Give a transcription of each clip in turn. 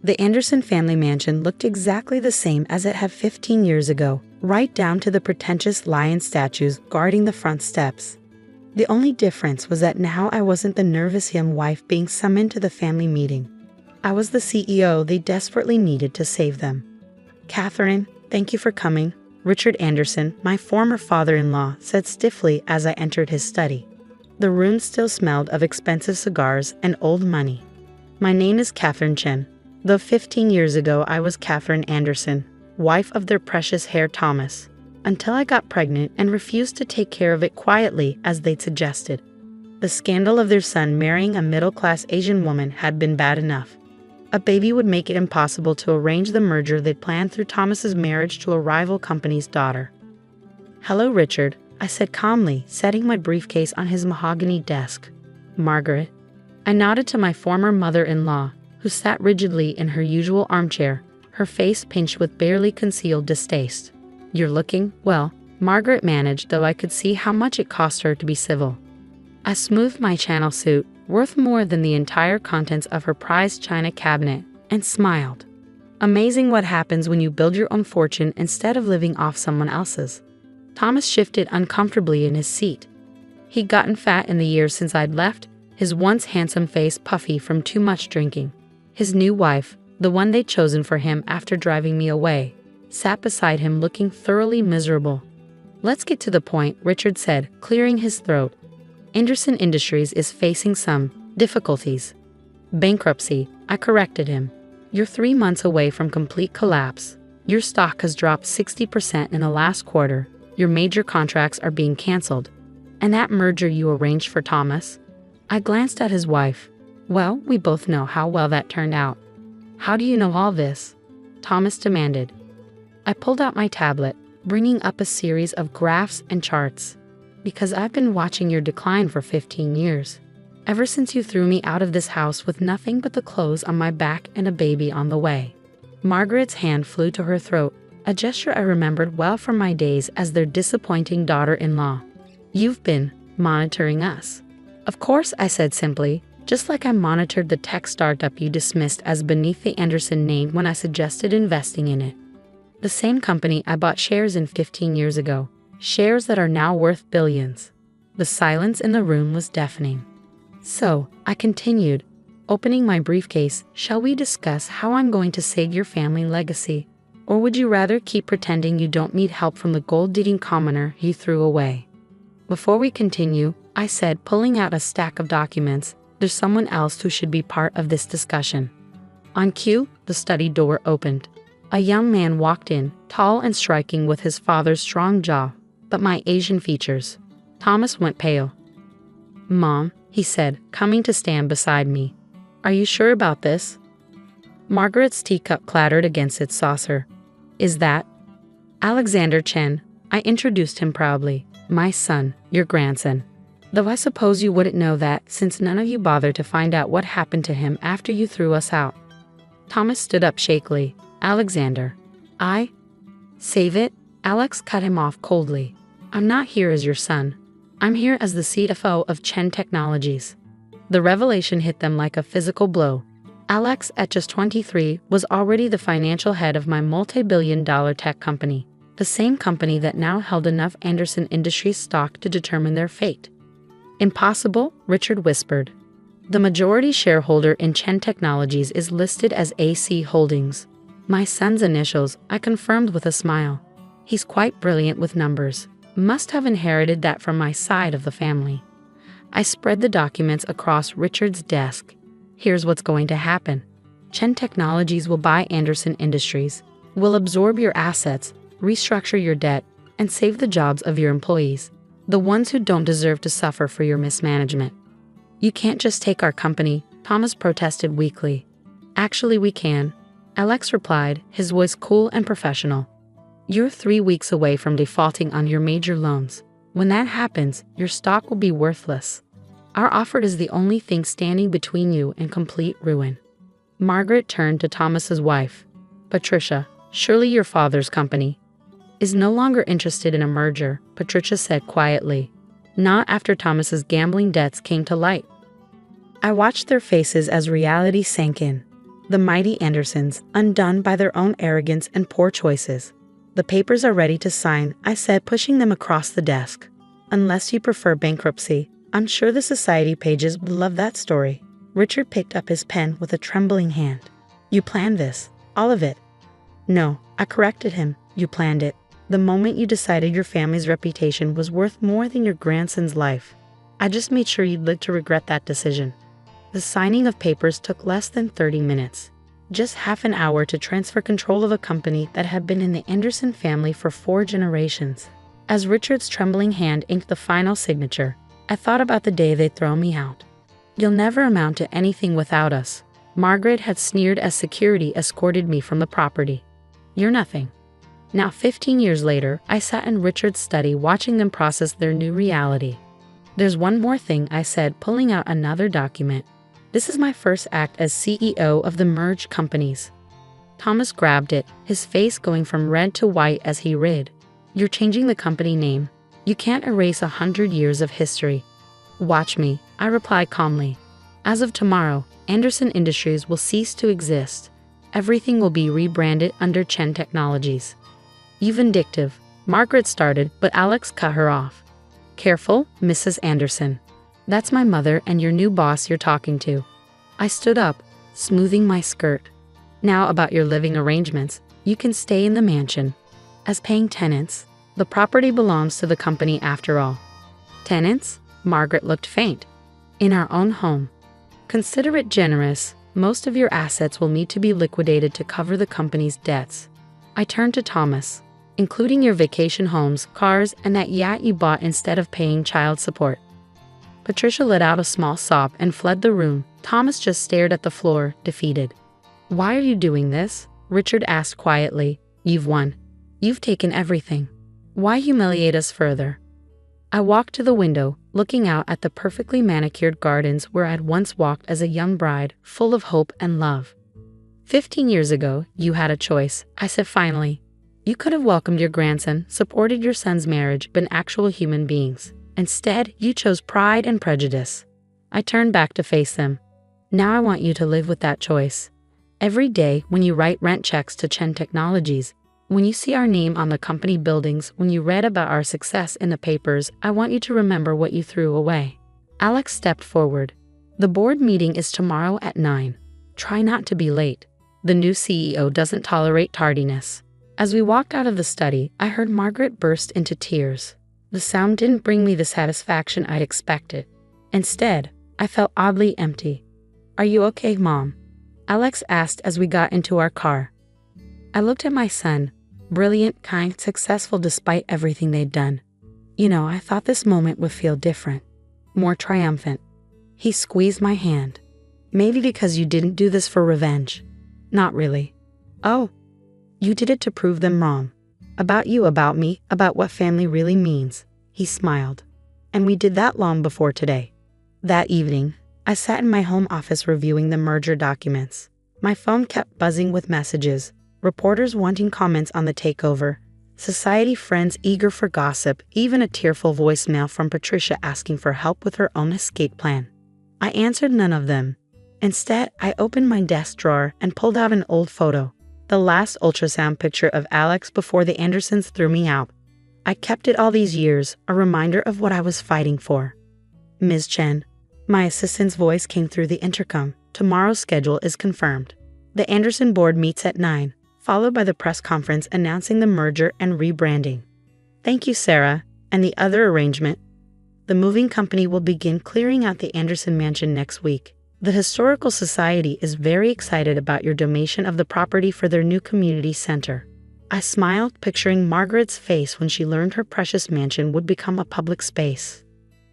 The Anderson family mansion looked exactly the same as it had 15 years ago, right down to the pretentious lion statues guarding the front steps. The only difference was that now I wasn't the nervous young wife being summoned to the family meeting. I was the CEO they desperately needed to save them. "Catherine, thank you for coming," Richard Anderson, my former father-in-law, said stiffly as I entered his study. The room still smelled of expensive cigars and old money. "My name is Catherine Chen. Though 15 years ago I was Catherine Anderson, wife of their precious heir Thomas, until I got pregnant and refused to take care of it quietly as they'd suggested. The scandal of their son marrying a middle-class Asian woman had been bad enough. A baby would make it impossible to arrange the merger they'd planned through Thomas's marriage to a rival company's daughter." "Hello, Richard," I said calmly, setting my briefcase on his mahogany desk. "Margaret." I nodded to my former mother-in-law, who sat rigidly in her usual armchair, her face pinched with barely concealed distaste. "You're looking well," Margaret managed, though I could see how much it cost her to be civil. I smoothed my Chanel suit, worth more than the entire contents of her prized china cabinet, and smiled. Amazing what happens when you build your own fortune instead of living off someone else's. Thomas shifted uncomfortably in his seat. He'd gotten fat in the years since I'd left, his once handsome face puffy from too much drinking. His new wife, the one they'd chosen for him after driving me away, sat beside him looking thoroughly miserable. "Let's get to the point," Richard said, clearing his throat. "Anderson Industries is facing some difficulties." "Bankruptcy," I corrected him. "You're 3 months away from complete collapse. Your stock has dropped 60% in the last quarter. Your major contracts are being canceled. And that merger you arranged for Thomas?" I glanced at his wife. "Well, we both know how well that turned out." "How do you know all this?" Thomas demanded. I pulled out my tablet, bringing up a series of graphs and charts. "Because I've been watching your decline for 15 years. Ever since you threw me out of this house with nothing but the clothes on my back and a baby on the way." Margaret's hand flew to her throat, a gesture I remembered well from my days as their disappointing daughter-in-law. "You've been monitoring us." "Of course," I said simply, just like I monitored the tech startup you dismissed as beneath the Anderson name when I suggested investing in it. The same company I bought shares in 15 years ago. Shares that are now worth billions." The silence in the room was deafening. "So," I continued, opening my briefcase, "shall we discuss how I'm going to save your family legacy? Or would you rather keep pretending you don't need help from the gold-digging commoner you threw away?" "Before we continue," I said, pulling out a stack of documents, "there's someone else who should be part of this discussion." On cue, the study door opened. A young man walked in, tall and striking with his father's strong jaw, but my Asian features. Thomas went pale. "Mom," he said, coming to stand beside me. "Are you sure about this?" Margaret's teacup clattered against its saucer. "Is that Alexander Chen?" I introduced him proudly. "My son, your grandson. Though I suppose you wouldn't know that since none of you bothered to find out what happened to him after you threw us out." Thomas stood up shakily. "Alexander. I save it?" Alex cut him off coldly. "I'm not here as your son. I'm here as the CFO of Chen Technologies." The revelation hit them like a physical blow. Alex, at just 23, was already the financial head of my multi-billion-dollar tech company, the same company that now held enough Anderson Industries stock to determine their fate. "Impossible," Richard whispered. "The majority shareholder in Chen Technologies is listed as AC Holdings. My son's initials," I confirmed with a smile. "He's quite brilliant with numbers. Must have inherited that from my side of the family." I spread the documents across Richard's desk. "Here's what's going to happen. Chen Technologies will buy Anderson Industries, will absorb your assets, restructure your debt, and save the jobs of your employees, the ones who don't deserve to suffer for your mismanagement." "You can't just take our company," Thomas protested weakly. "Actually, we can," Alex replied, his voice cool and professional. "You're 3 weeks away from defaulting on your major loans. When that happens, your stock will be worthless. Our offer is the only thing standing between you and complete ruin." Margaret turned to Thomas's wife. "Patricia, surely your father's company is no longer interested in a merger," Patricia said quietly. "Not after Thomas's gambling debts came to light." I watched their faces as reality sank in. The mighty Andersons, undone by their own arrogance and poor choices. The papers are ready to sign, I said, pushing them across the desk. Unless you prefer bankruptcy, I'm sure the society pages will love that story. Richard picked up his pen with a trembling hand. You planned this, all of it? No, I corrected him, you planned it. The moment you decided your family's reputation was worth more than your grandson's life. I just made sure you'd live to regret that decision. The signing of papers took less than 30 minutes. Just half an hour to transfer control of a company that had been in the Anderson family for 4 generations. As Richard's trembling hand inked the final signature, I thought about the day they'd throw me out. You'll never amount to anything without us. Margaret had sneered as security escorted me from the property. You're nothing. Now 15 years later, I sat in Richard's study watching them process their new reality. There's one more thing, I said, pulling out another document. This is my first act as CEO of the merged companies. Thomas grabbed it, his face going from red to white as he read. You're changing the company name. You can't erase 100 years of history. Watch me, I replied calmly. As of tomorrow, Anderson Industries will cease to exist. Everything will be rebranded under Chen Technologies. You vindictive, Margaret started, but Alex cut her off. Careful, Mrs. Anderson. That's my mother and your new boss you're talking to. I stood up, smoothing my skirt. Now about your living arrangements, you can stay in the mansion. As paying tenants, the property belongs to the company after all. Tenants? Margaret looked faint. In our own home. Consider it generous, most of your assets will need to be liquidated to cover the company's debts. I turned to Thomas. Including your vacation homes, cars, and that yacht you bought instead of paying child support. Patricia let out a small sob and fled the room. Thomas just stared at the floor, defeated. Why are you doing this? Richard asked quietly. You've won. You've taken everything. Why humiliate us further? I walked to the window, looking out at the perfectly manicured gardens where I'd once walked as a young bride, full of hope and love. 15 years ago, you had a choice, I said finally. You could have welcomed your grandson, supported your son's marriage, been actual human beings. Instead, you chose pride and prejudice. I turned back to face them. Now I want you to live with that choice. Every day, when you write rent checks to Chen Technologies, when you see our name on the company buildings, when you read about our success in the papers, I want you to remember what you threw away. Alex stepped forward. The board meeting is tomorrow at 9. Try not to be late. The new CEO doesn't tolerate tardiness. As we walked out of the study, I heard Margaret burst into tears. The sound didn't bring me the satisfaction I'd expected. Instead, I felt oddly empty. Are you okay, Mom? Alex asked as we got into our car. I looked at my son, brilliant, kind, successful despite everything they'd done. I thought this moment would feel different, more triumphant. He squeezed my hand. Maybe because you didn't do this for revenge. Not really. Oh. You did it to prove them wrong. About you, about me, about what family really means. He smiled. And we did that long before today. That evening, I sat in my home office reviewing the merger documents. My phone kept buzzing with messages, reporters wanting comments on the takeover, society friends eager for gossip, even a tearful voicemail from Patricia asking for help with her own escape plan. I answered none of them. Instead, I opened my desk drawer and pulled out an old photo. The last ultrasound picture of Alex before the Andersons threw me out. I kept it all these years, a reminder of what I was fighting for. Ms. Chen, my assistant's voice came through the intercom. Tomorrow's schedule is confirmed. The Anderson board meets at 9, followed by the press conference announcing the merger and rebranding. Thank you, Sarah. And the other arrangement? The moving company will begin clearing out the Anderson mansion next week. The Historical Society is very excited about your donation of the property for their new community center. I smiled, picturing Margaret's face when she learned her precious mansion would become a public space.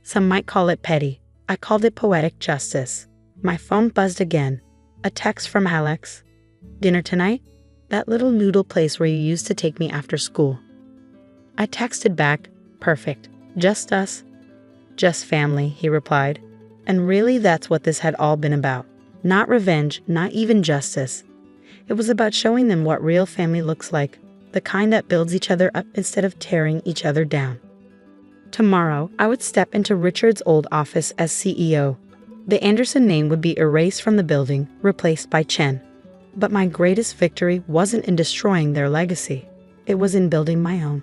Some might call it petty. I called it poetic justice. My phone buzzed again. A text from Alex. Dinner tonight? That little noodle place where you used to take me after school. I texted back, perfect. Just us. Just family, he replied. And really, that's what this had all been about. Not revenge, not even justice. It was about showing them what real family looks like, the kind that builds each other up instead of tearing each other down. Tomorrow, I would step into Richard's old office as CEO. The Anderson name would be erased from the building, replaced by Chen. But my greatest victory wasn't in destroying their legacy. It was in building my own.